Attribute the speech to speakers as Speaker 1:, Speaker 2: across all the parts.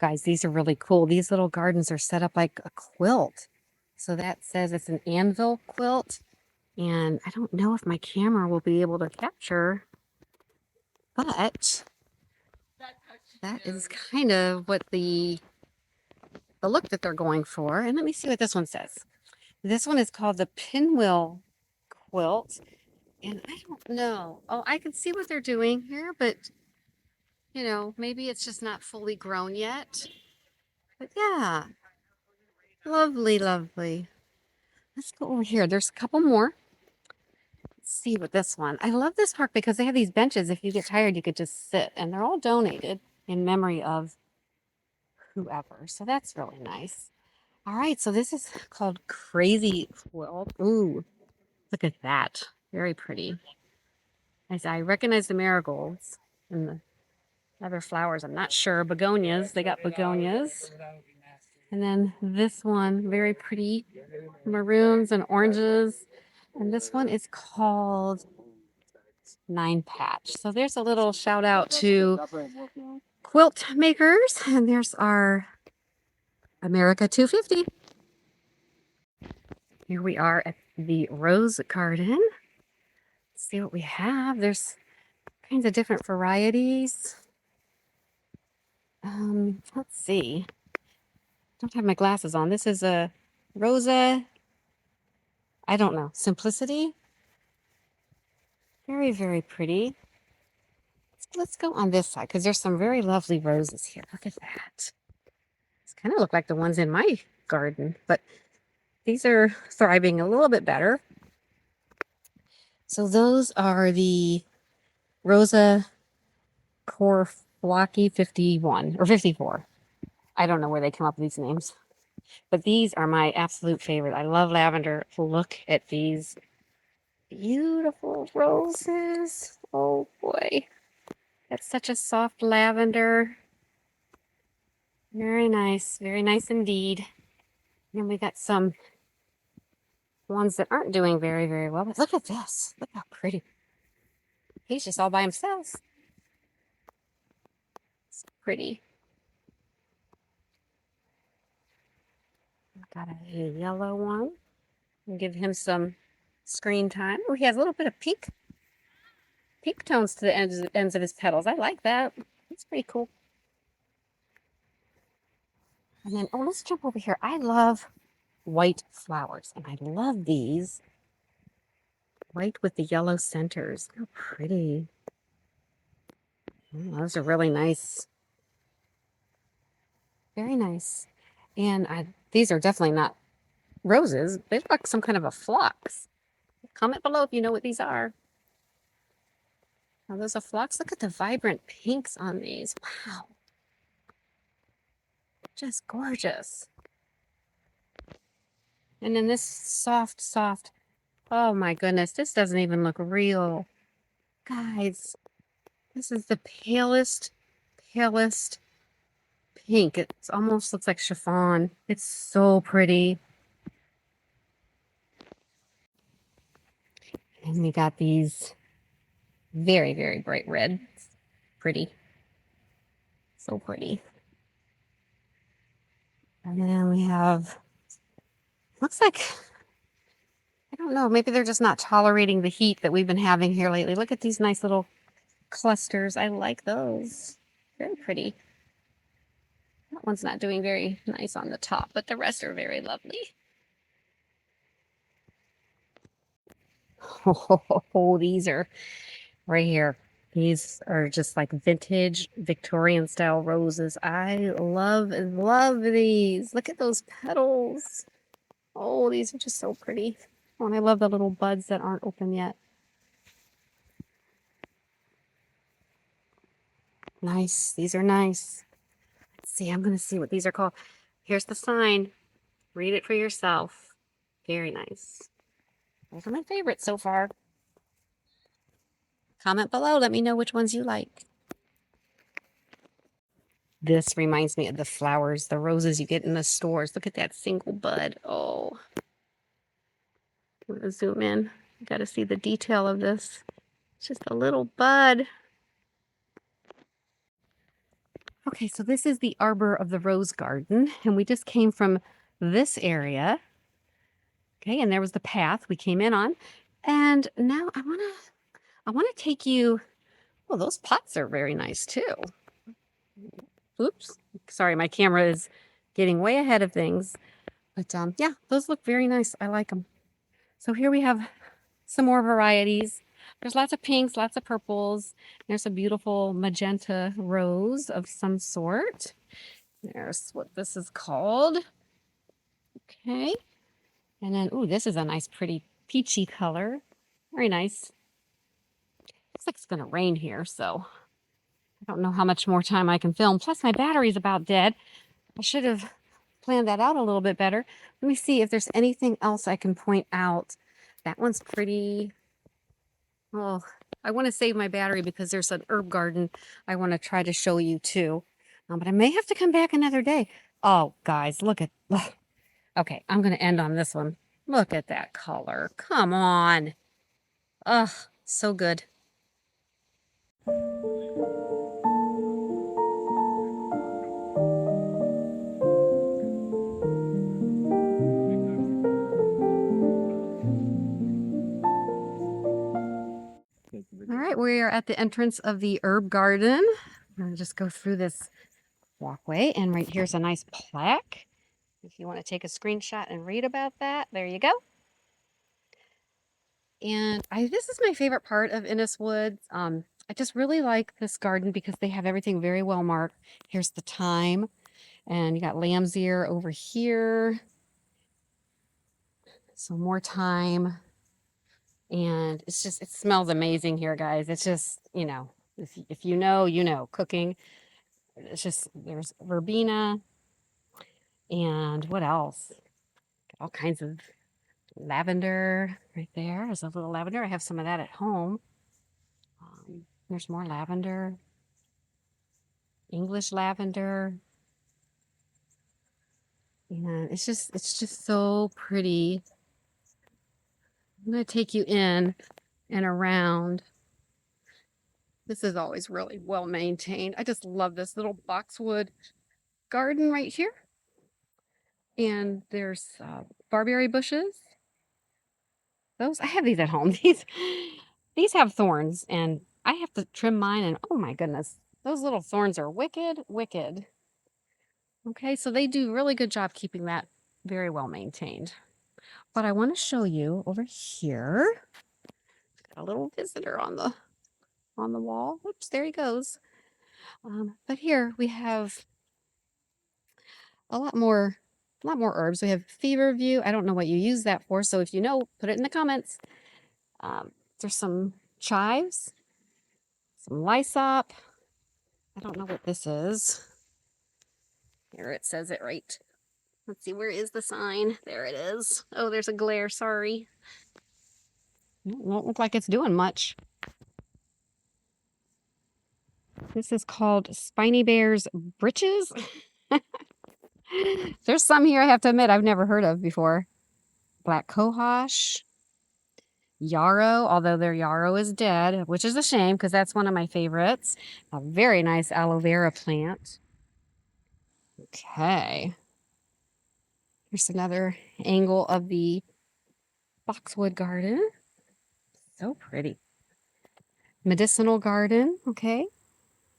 Speaker 1: guys, these are really cool. These little gardens are set up like a quilt. So that says it's an anvil quilt. And I don't know if my camera will be able to capture, but that is kind of what the look that they're going for. And let me see what this one says. This one is called the pinwheel quilt. And I don't know. Oh, I can see what they're doing here, but you know, maybe it's just not fully grown yet. But yeah, lovely, lovely. Let's go over here. There's a couple more. Let's see what this one. I love this park because they have these benches. If you get tired, you could just sit, and they're all donated in memory of whoever. So that's really nice. All right, so this is called Crazy Quilt. Ooh, look at that. Very pretty. I recognize the marigolds and the other flowers. I'm not sure. Begonias. They got begonias. And then this one, very pretty. Maroons and oranges. And this one is called Nine Patch. So there's a little shout out to quilt makers. And there's our America 250. Here we are at the Rose Garden. Let's see what we have. There's kinds of different varieties. Let's see. Don't have my glasses on. This is a Rosa, I don't know, Simplicity. Very, very pretty. Let's go on this side because there's some very lovely roses here. Look at that. These kind of look like the ones in my garden, but these are thriving a little bit better. So those are the Rosa Corflocki 51 or 54. I don't know where they come up with these names, but these are my absolute favorite. I love lavender. Look at these beautiful roses. Oh boy. That's such a soft lavender. Very nice indeed. And we got some ones that aren't doing very, very well. But look at this. Look how pretty. He's just all by himself. It's pretty. Got a yellow one. I'll give him some screen time. Oh, he has a little bit of pink tones to the ends of his petals. I like that. It's pretty cool. And then, oh, let's jump over here. I love white flowers, and I love these. White with the yellow centers. How pretty. Oh, those are really nice. Very nice. And these are definitely not roses. They look like some kind of a phlox. Comment below if you know what these are. Are those a phlox? Look at the vibrant pinks on these. Wow. Just gorgeous. And then this soft, oh my goodness, this doesn't even look real. Guys, this is the palest pink. It almost looks like chiffon. It's so pretty. And we got these very, very bright red. Pretty. So pretty. And then we have, looks like, I don't know, maybe they're just not tolerating the heat that we've been having here lately. Look at these nice little clusters. I like those. Very pretty. That one's not doing very nice on the top, but the rest are very lovely. Oh, these are right here. These are just like vintage Victorian style roses. I love these. Look at those petals. Oh, these are just so pretty. Oh, and I love the little buds that aren't open yet. Nice. These are nice. Let's see. I'm going to see what these are called. Here's the sign. Read it for yourself. Very nice. Those are my favorites so far. Comment below. Let me know which ones you like. This reminds me of the flowers, the roses you get in the stores. Look at that single bud. Oh. I'm going to zoom in. You got to see the detail of this. It's just a little bud. Okay, so this is the arbor of the rose garden, and we just came from this area. Okay, and there was the path we came in on. And now I wanna take you. Well, those pots are very nice too. Oops. Sorry, my camera is getting way ahead of things. But yeah, those look very nice. I like them. So here we have some more varieties. There's lots of pinks, lots of purples. There's a beautiful magenta rose of some sort. There's what this is called. Okay. And then, ooh, this is a nice, pretty peachy color. Very nice. Looks like it's going to rain here, so I don't know how much more time I can film. Plus, my battery's about dead. I should have planned that out a little bit better. Let me see if there's anything else I can point out. That one's pretty. Oh, I want to save my battery because there's an herb garden I want to try to show you too. But I may have to come back another day. Oh, guys, look at. Ugh. Okay, I'm going to end on this one. Look at that color. Come on. Ugh, so good. All right, we are at the entrance of the herb garden. I'm going to just go through this walkway, and right here's a nice plaque. If you want to take a screenshot and read about that, there you go. And this is my favorite part of Inniswood. I just really like this garden because they have everything very well marked. Here's the time, and you got lamb's ear over here. So more time. And it's just, it smells amazing here, guys. It's just, if you know, cooking. It's just, there's verbena and what else? All kinds of lavender right there. There's a little lavender. I have some of that at home. There's more lavender. English lavender. And it's just so pretty. I'm going to take you in and around. This is always really well maintained. I just love this little boxwood garden right here. And there's barberry bushes. Those, I have these at home. These have thorns, and I have to trim mine, and oh my goodness, those little thorns are wicked, wicked. Okay, so they do a really good job keeping that very well maintained. But I want to show you over here. Got a little visitor on the wall. Oops, there he goes. But here we have a lot more herbs. We have feverfew. I don't know what you use that for, so if you know, put it in the comments. There's some chives, some lysop. I don't know what this is. Here it says it right. Let's see, where is the sign? There it is. Oh, there's a glare, sorry. Won't look like it's doing much. This is called Spiny Bear's Britches. There's some here I have to admit I've never heard of before. Black cohosh. Yarrow, although their yarrow is dead, which is a shame because that's one of my favorites. A very nice aloe vera plant. Okay. Here's another angle of the boxwood garden. So pretty. Medicinal garden, okay.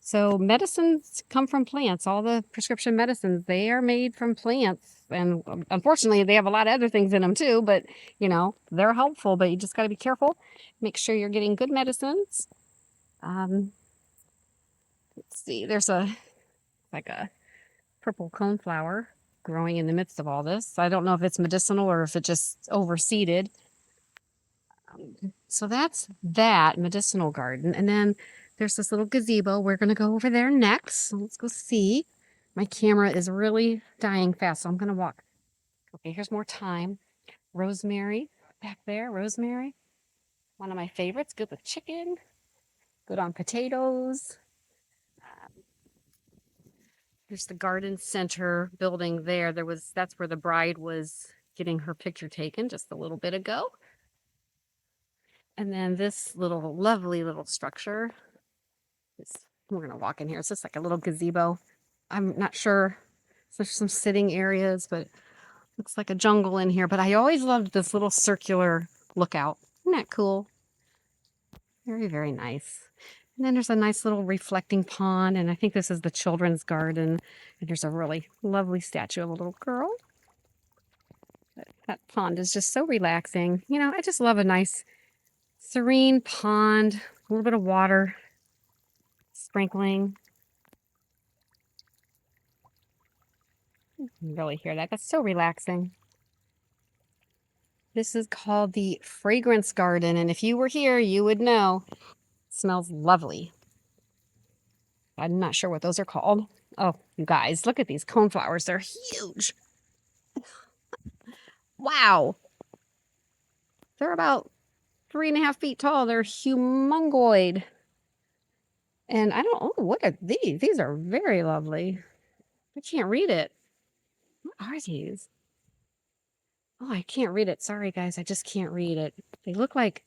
Speaker 1: So medicines come from plants. All the prescription medicines, they are made from plants. And unfortunately, they have a lot of other things in them too, but they're helpful, but you just got to be careful. Make sure you're getting good medicines. Let's see, there's like a purple coneflower growing in the midst of all this. I don't know if it's medicinal or if it just overseeded. So that's that medicinal garden. And then there's this little gazebo. We're going to go over there next. So let's go see. My camera is really dying fast, so I'm going to walk. Okay, here's more thyme. Rosemary back there. Rosemary. One of my favorites. Good with chicken. Good on potatoes. There's the garden center building there. That's where the bride was getting her picture taken just a little bit ago. And then this lovely little structure. We're going to walk in here. It's just like a little gazebo. I'm not sure. There's some sitting areas, but looks like a jungle in here. But I always loved this little circular lookout. Isn't that cool? Very, very nice. And then there's a nice little reflecting pond, and I think this is the children's garden. And there's a really lovely statue of a little girl. That pond is just so relaxing. You know, I just love a nice, serene pond, a little bit of water sprinkling. You can really hear that. That's so relaxing. This is called the Fragrance Garden, and if you were here, you would know. It smells lovely. I'm not sure what those are called. Oh, you guys, look at these coneflowers. They're huge. Wow. They're about 3.5 feet tall. They're humongoid. And I don't, oh, look at these. These are very lovely. I can't read it. What are these? Oh, I can't read it. Sorry, guys. I just can't read it. They look like,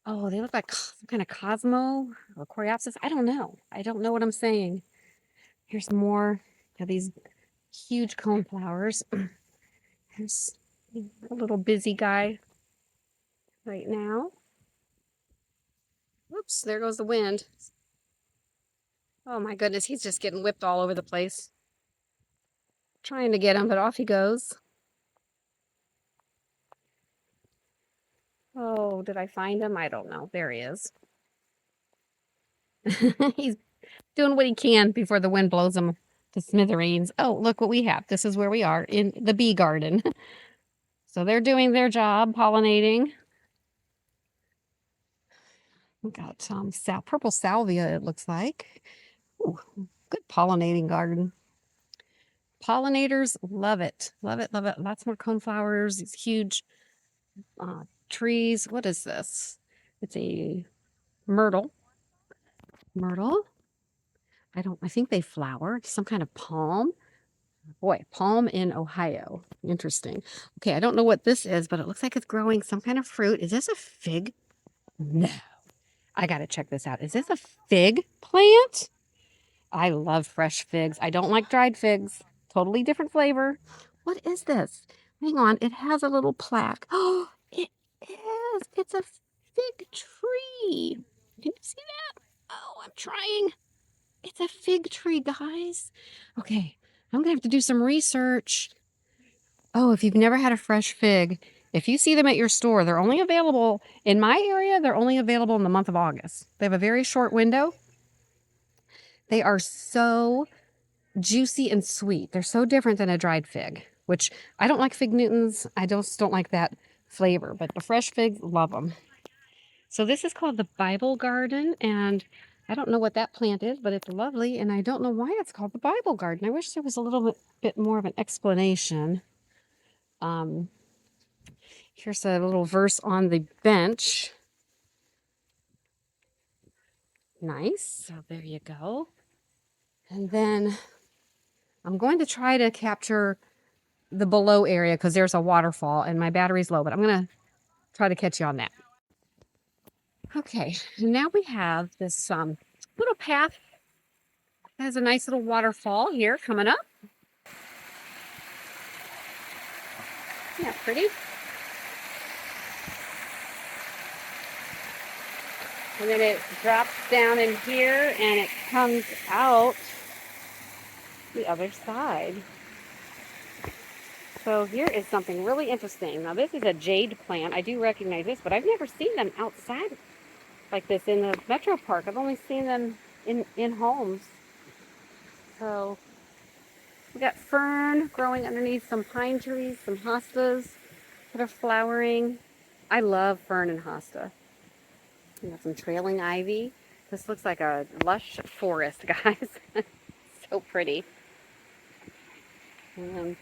Speaker 1: oh, they look like some kind of Cosmo or Coreopsis. I don't know. I don't know what I'm saying. Here's more of these huge coneflowers. Here's a little busy guy right now. Whoops, there goes the wind. Oh my goodness, he's just getting whipped all over the place. Trying to get him, but off he goes. Oh, did I find him? I don't know. There he is. He's doing what he can before the wind blows him to smithereens. Oh, look what we have. This is where we are in the bee garden. So they're doing their job, pollinating. We got purple salvia, it looks like. Ooh, good pollinating garden. Pollinators love it. Love it, love it. Lots more coneflowers, these huge trees. What is this? It's a myrtle. Myrtle. I think they flower. Some kind of palm. Boy, palm in Ohio. Interesting. Okay, I don't know what this is, but it looks like it's growing some kind of fruit. Is this a fig? No. I got to check this out. Is this a fig plant? I love fresh figs. I don't like dried figs. Totally different flavor. What is this? Hang on. It has a little plaque. Oh, it is. It's a fig tree. Can you see that? Oh, I'm trying. It's a fig tree, guys. Okay, I'm going to have to do some research. Oh, if you've never had a fresh fig, if you see them at your store, they're only available, in my area, they're only available in the month of August. They have a very short window. They are so juicy and sweet. They're so different than a dried fig, which I don't like fig Newtons. I just don't like that flavor, but the fresh figs, love them. So this is called the Bible Garden, and I don't know what that plant is, but it's lovely, and I don't know why it's called the Bible Garden. I wish there was a little bit more of an explanation. Here's a little verse on the bench. Nice. So there you go. And then I'm going to try to capture the below area because there's a waterfall and my battery's low, but I'm going to try to catch you on that. Okay, now we have this little path. It has a nice little waterfall here coming up. Yeah, pretty. And then it drops down in here and it comes out the other side. So here is something really interesting. Now this is a jade plant. I do recognize this, but I've never seen them outside like this in the metro park. I've only seen them in homes. So we got fern growing underneath some pine trees, some hostas that are flowering. I love fern and hosta. We got some trailing ivy. This looks like a lush forest, guys. So pretty. And then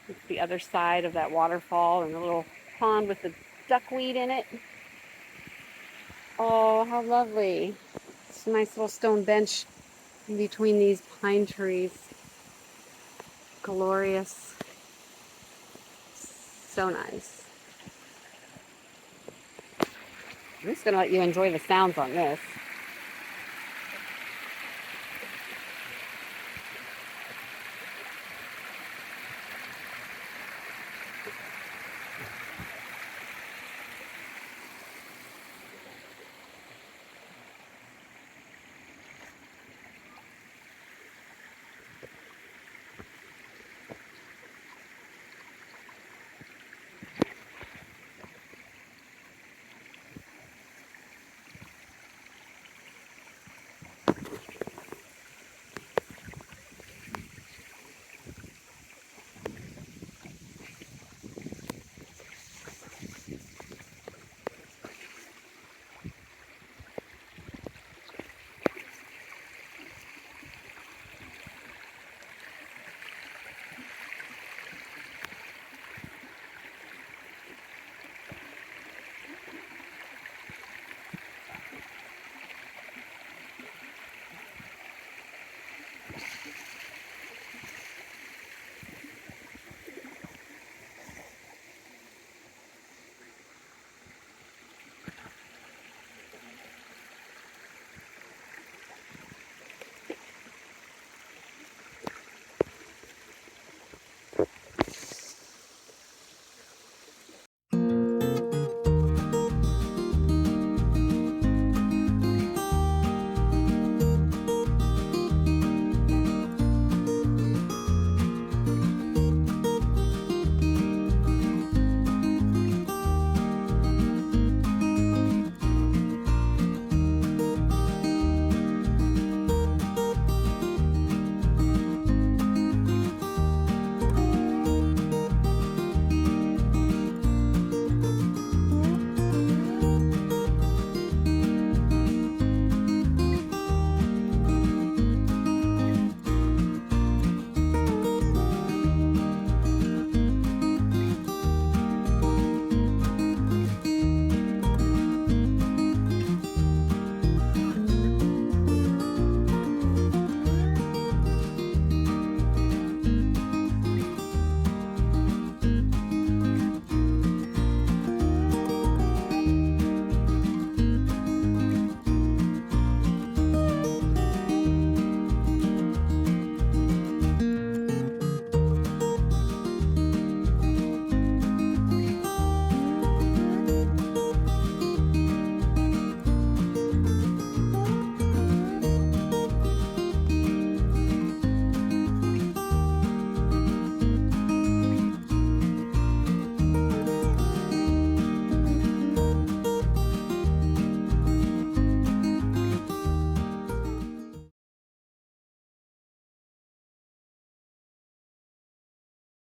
Speaker 1: it's the other side of that waterfall and a little pond with the duckweed in it. Oh, how lovely. It's a nice little stone bench in between these pine trees. Glorious. So nice. I'm just going to let you enjoy the sounds on this.